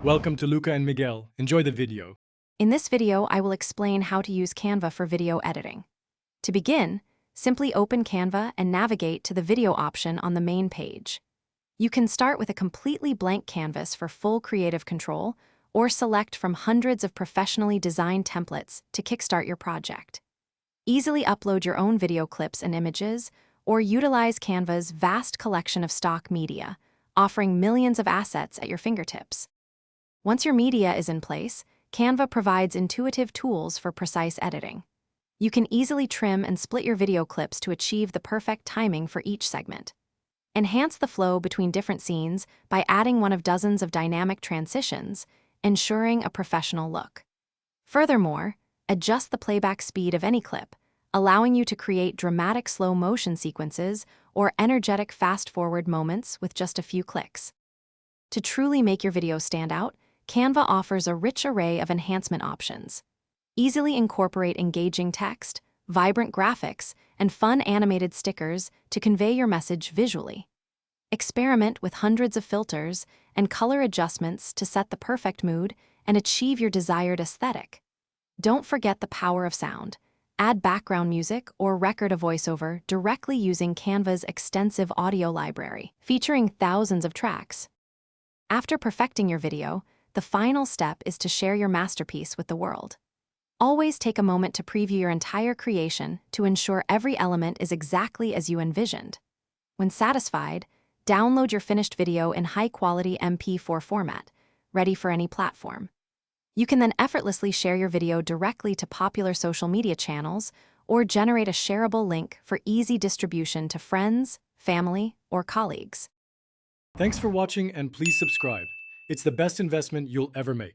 Welcome to Luca and Miguel. Enjoy the video. In this video, I will explain how to use Canva for video editing. To begin, simply open Canva and navigate to the video option on the main page. You can start with a completely blank canvas for full creative control, or select from hundreds of professionally designed templates to kickstart your project. Easily upload your own video clips and images, or utilize Canva's vast collection of stock media, offering millions of assets at your fingertips. Once your media is in place, Canva provides intuitive tools for precise editing. You can easily trim and split your video clips to achieve the perfect timing for each segment. Enhance the flow between different scenes by adding one of dozens of dynamic transitions, ensuring a professional look. Furthermore, adjust the playback speed of any clip, allowing you to create dramatic slow-motion sequences or energetic fast-forward moments with just a few clicks. To truly make your video stand out, Canva offers a rich array of enhancement options. Easily incorporate engaging text, vibrant graphics, and fun animated stickers to convey your message visually. Experiment with hundreds of filters and color adjustments to set the perfect mood and achieve your desired aesthetic. Don't forget the power of sound. Add background music or record a voiceover directly using Canva's extensive audio library, featuring thousands of tracks. After perfecting your video, the final step is to share your masterpiece with the world. Always take a moment to preview your entire creation to ensure every element is exactly as you envisioned. When satisfied, download your finished video in high-quality MP4 format, ready for any platform. You can then effortlessly share your video directly to popular social media channels or generate a shareable link for easy distribution to friends, family, or colleagues. Thanks for watching and please subscribe. It's the best investment you'll ever make.